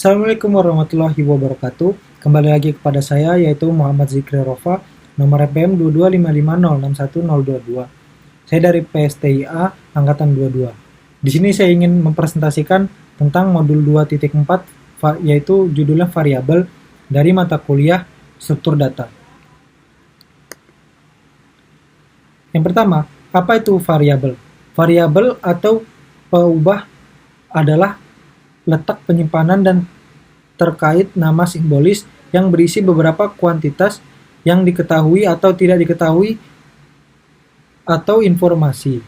Assalamualaikum warahmatullahi wabarakatuh. Kembali lagi kepada saya yaitu Muhammad Zikri Rofa, nomor EPM 2255061022. Saya dari PSTIA angkatan 22. Di sini saya ingin mempresentasikan tentang modul 2.4 yaitu judulnya variabel dari mata kuliah struktur data. Yang pertama, apa itu variabel? Variabel atau peubah adalah letak penyimpanan dan terkait nama simbolis yang berisi beberapa kuantitas yang diketahui atau tidak diketahui atau informasi.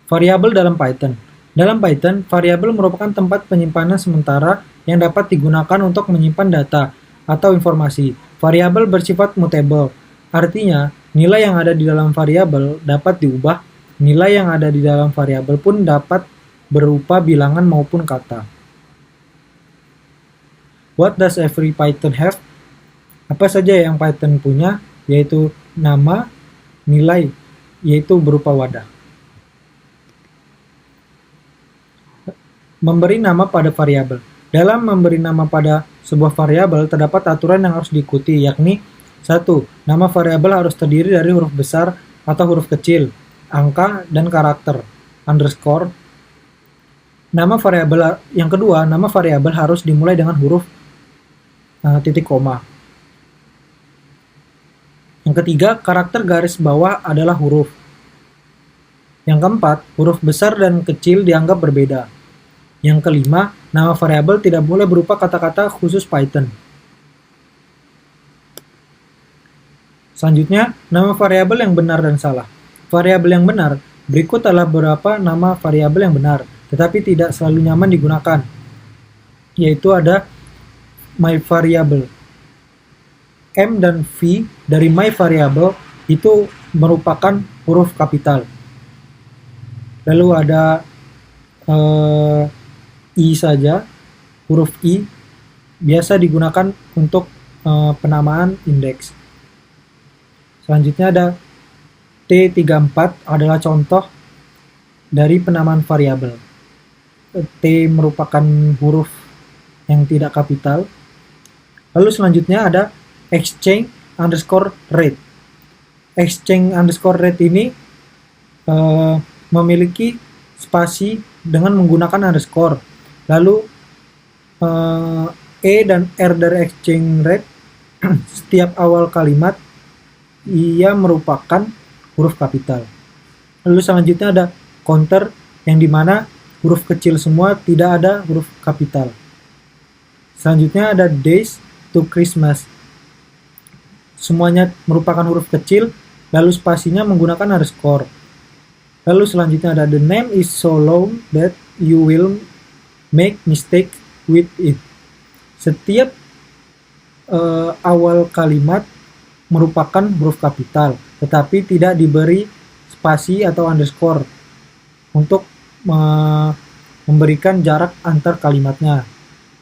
Variabel dalam Python. Dalam Python, variabel merupakan tempat penyimpanan sementara yang dapat digunakan untuk menyimpan data atau informasi. Variabel bersifat mutable, artinya nilai yang ada di dalam variabel dapat diubah. Nilai yang ada di dalam variabel pun dapat berupa bilangan maupun kata. What does every Python have? Apa saja yang Python punya, yaitu nama, nilai, yaitu berupa wadah. Memberi nama pada variabel. Dalam memberi nama pada sebuah variabel terdapat aturan yang harus diikuti, yakni 1. Nama variabel harus terdiri dari huruf besar atau huruf kecil, angka, dan karakter, underscore. Nama variabel yang kedua, nama variabel harus dimulai dengan huruf titik koma. Yang ketiga, karakter garis bawah adalah huruf. Yang keempat, huruf besar dan kecil dianggap berbeda. Yang kelima, nama variabel tidak boleh berupa kata-kata khusus Python. Selanjutnya, nama variabel yang benar dan salah. Variabel yang benar, berikut adalah beberapa nama variabel yang benar, tetapi tidak selalu nyaman digunakan, yaitu ada my variable. M dan V dari my variable itu merupakan huruf kapital. Lalu ada I saja, huruf I biasa digunakan untuk penamaan indeks. Selanjutnya ada T34 adalah contoh dari penamaan variabel. T merupakan huruf yang tidak kapital. Lalu selanjutnya ada exchange underscore rate. Exchange underscore rate ini memiliki spasi dengan menggunakan underscore. Lalu E dan R dari exchange rate setiap awal kalimat ia merupakan huruf kapital. Lalu selanjutnya ada counter yang dimana huruf kecil semua, tidak ada huruf kapital. Selanjutnya ada days to Christmas. Semuanya merupakan huruf kecil, lalu spasinya menggunakan underscore. Lalu selanjutnya ada the name is so long that you will make mistake with it. Setiap awal kalimat merupakan huruf kapital, tetapi tidak diberi spasi atau underscore untuk memberikan jarak antar kalimatnya.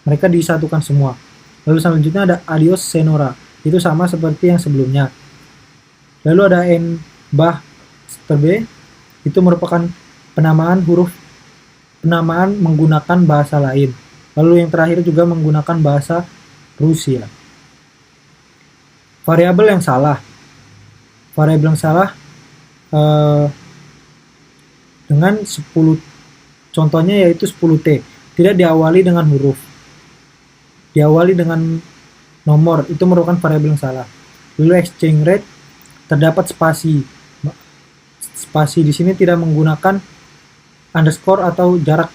Mereka disatukan semua. Lalu selanjutnya ada adios senora. Itu sama seperti yang sebelumnya. Lalu ada n bah B. Itu merupakan penamaan menggunakan bahasa lain. Lalu yang terakhir juga menggunakan bahasa Rusia. Variabel yang salah. Variabel yang salah dengan 10, contohnya yaitu 10T. Tidak diawali dengan huruf. Diawali dengan nomor. Itu merupakan variabel yang salah. Lalu exchange rate terdapat spasi. Spasi di sini tidak menggunakan underscore atau jarak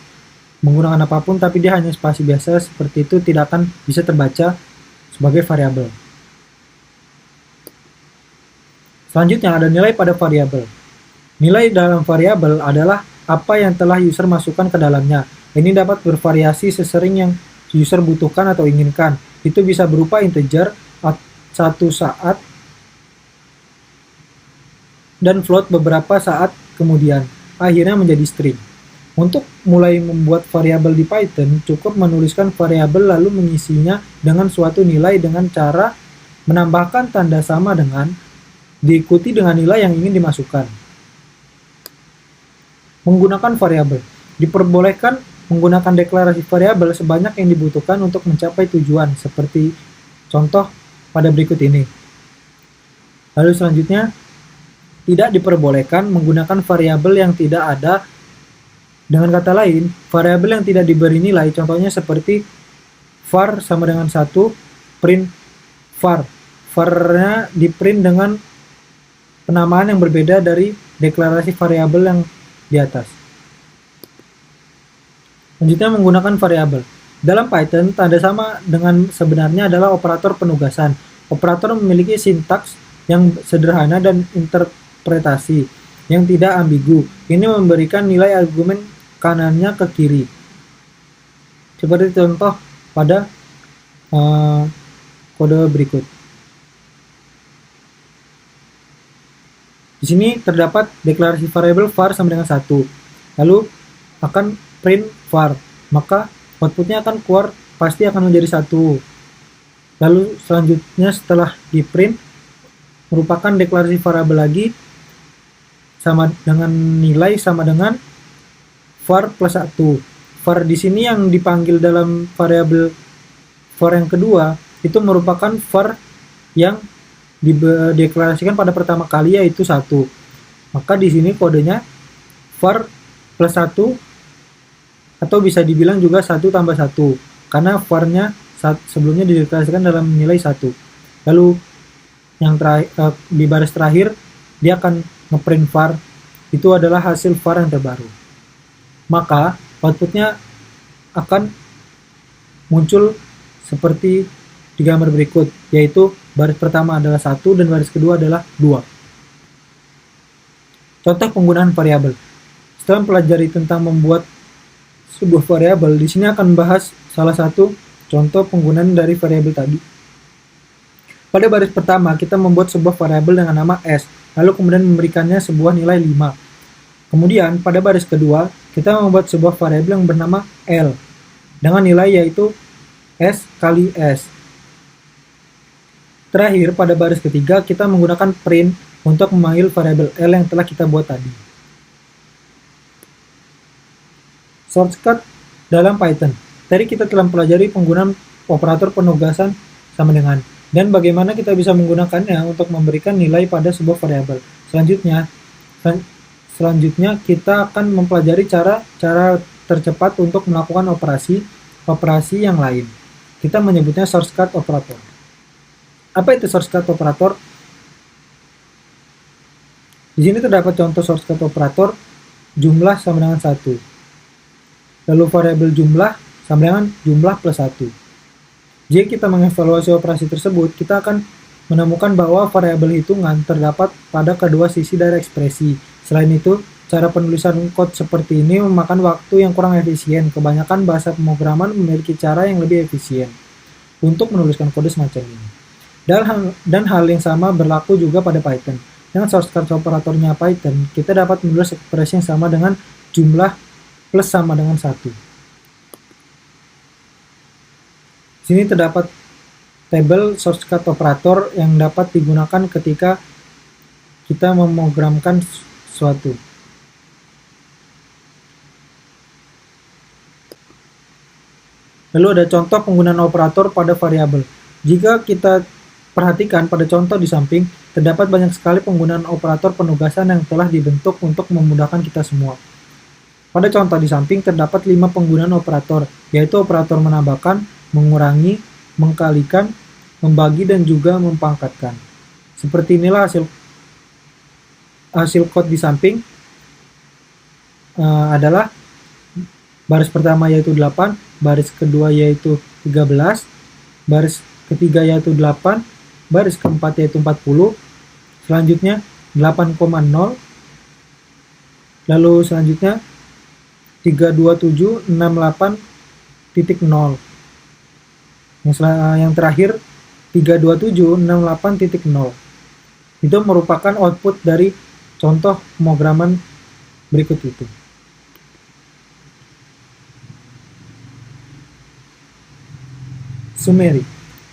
menggunakan apapun, tapi dia hanya spasi biasa. Seperti itu tidak akan bisa terbaca sebagai variabel. Selanjutnya ada nilai pada variabel. Nilai dalam variabel adalah apa yang telah user masukkan ke dalamnya. Ini dapat bervariasi sesering yang user butuhkan atau inginkan. Itu bisa berupa integer, satu saat, dan float beberapa saat kemudian. Akhirnya menjadi string. Untuk mulai membuat variabel di Python, cukup menuliskan variabel lalu mengisinya dengan suatu nilai dengan cara menambahkan tanda sama dengan diikuti dengan nilai yang ingin dimasukkan. Menggunakan variabel. Diperbolehkan menggunakan deklarasi variabel sebanyak yang dibutuhkan untuk mencapai tujuan, seperti contoh pada berikut ini. Lalu selanjutnya, tidak diperbolehkan menggunakan variabel yang tidak ada. Dengan kata lain, variabel yang tidak diberi nilai, contohnya seperti var sama dengan 1, print var. Var-nya di print dengan penamaan yang berbeda dari deklarasi variabel yang di atas. Selanjutnya, menggunakan variabel. Dalam Python, tanda sama dengan sebenarnya adalah operator penugasan. Operator memiliki sintaks yang sederhana dan interpretasi yang tidak ambigu. Ini memberikan nilai argumen kanannya ke kiri. Seperti contoh pada kode berikut. Di sini terdapat deklarasi variabel var sama dengan 1. Lalu akan print var. Maka outputnya akan keluar pasti akan menjadi 1. Lalu selanjutnya setelah di print merupakan deklarasi variabel lagi sama dengan nilai sama dengan var plus 1. Var di sini yang dipanggil dalam variabel var yang kedua itu merupakan var yang dideklarasikan pada pertama kali, yaitu 1. Maka di sini kodenya var plus 1, atau bisa dibilang juga 1 tambah 1, karena var-nya sebelumnya dideklarasikan dalam nilai 1. Lalu yang di baris terakhir dia akan ngeprint var, itu adalah hasil var yang terbaru. Maka outputnya akan muncul seperti di gambar berikut, yaitu baris pertama adalah 1 dan baris kedua adalah 2. Contoh penggunaan variabel. Setelah mempelajari tentang membuat sebuah variabel, di sini akan membahas salah satu contoh penggunaan dari variabel tadi. Pada baris pertama, kita membuat sebuah variabel dengan nama s, lalu kemudian memberikannya sebuah nilai 5. Kemudian, pada baris kedua, kita membuat sebuah variabel yang bernama l, dengan nilai yaitu s kali s. Terakhir, pada baris ketiga, kita menggunakan print untuk memanggil variabel L yang telah kita buat tadi. Shortcut dalam Python. Tadi kita telah mempelajari penggunaan operator penugasan sama dengan, dan bagaimana kita bisa menggunakannya untuk memberikan nilai pada sebuah variabel. Selanjutnya kita akan mempelajari cara tercepat untuk melakukan operasi yang lain. Kita menyebutnya shortcut operator. Apa itu shortcut operator? Di sini terdapat contoh shortcut operator jumlah sama dengan 1. Lalu variabel jumlah sama dengan jumlah plus 1. Jika kita mengevaluasi operasi tersebut, kita akan menemukan bahwa variabel hitungan terdapat pada kedua sisi dari ekspresi. Selain itu, cara penulisan kode seperti ini memakan waktu yang kurang efisien. Kebanyakan bahasa pemrograman memiliki cara yang lebih efisien untuk menuliskan kode semacam ini. Dan hal yang sama berlaku juga pada Python. Dengan shortcut operatornya Python, kita dapat menulis ekspresi yang sama dengan jumlah plus sama dengan 1. Sini terdapat tabel shortcut operator yang dapat digunakan ketika kita memprogramkan sesuatu. Lalu ada contoh penggunaan operator pada variabel. Jika kita perhatikan pada contoh di samping, terdapat banyak sekali penggunaan operator penugasan yang telah dibentuk untuk memudahkan kita semua. Pada contoh di samping terdapat 5 penggunaan operator, yaitu operator menambahkan, mengurangi, mengkalikan, membagi, dan juga mempangkatkan. Seperti inilah hasil code di samping adalah baris pertama yaitu 8, baris kedua yaitu 13, baris ketiga yaitu 8, baris keempat yaitu 40, selanjutnya 8,0, lalu selanjutnya 32768.0, yang terakhir 32768.0. Itu merupakan output dari contoh pemrograman berikut itu. Summary.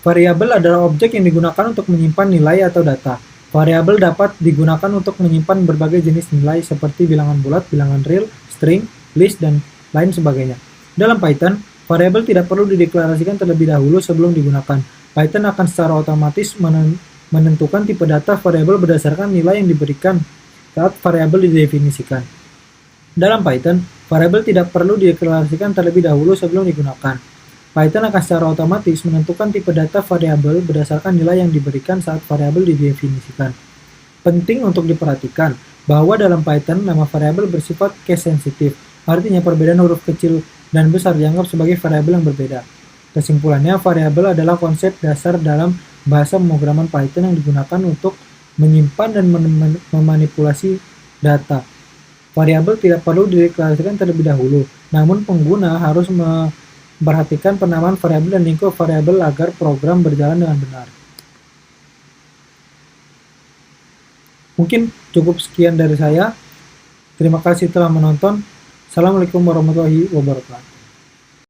Variabel adalah objek yang digunakan untuk menyimpan nilai atau data. Variabel dapat digunakan untuk menyimpan berbagai jenis nilai seperti bilangan bulat, bilangan real, string, list, dan lain sebagainya. Dalam Python, variabel tidak perlu dideklarasikan terlebih dahulu sebelum digunakan. Python akan secara otomatis menentukan tipe data variabel berdasarkan nilai yang diberikan saat variabel didefinisikan. Dalam Python, variabel tidak perlu dideklarasikan terlebih dahulu sebelum digunakan. Python akan secara otomatis menentukan tipe data variabel berdasarkan nilai yang diberikan saat variabel didefinisikan. Penting untuk diperhatikan bahwa dalam Python nama variabel bersifat case sensitif, artinya perbedaan huruf kecil dan besar dianggap sebagai variabel yang berbeda. Kesimpulannya, variabel adalah konsep dasar dalam bahasa pemrograman Python yang digunakan untuk menyimpan dan memanipulasi data. Variabel tidak perlu dideklarasikan terlebih dahulu, namun pengguna harus memperhatikan penamaan variabel dan lingkup variabel agar program berjalan dengan benar. Mungkin cukup sekian dari saya. Terima kasih telah menonton. Assalamualaikum warahmatullahi wabarakatuh.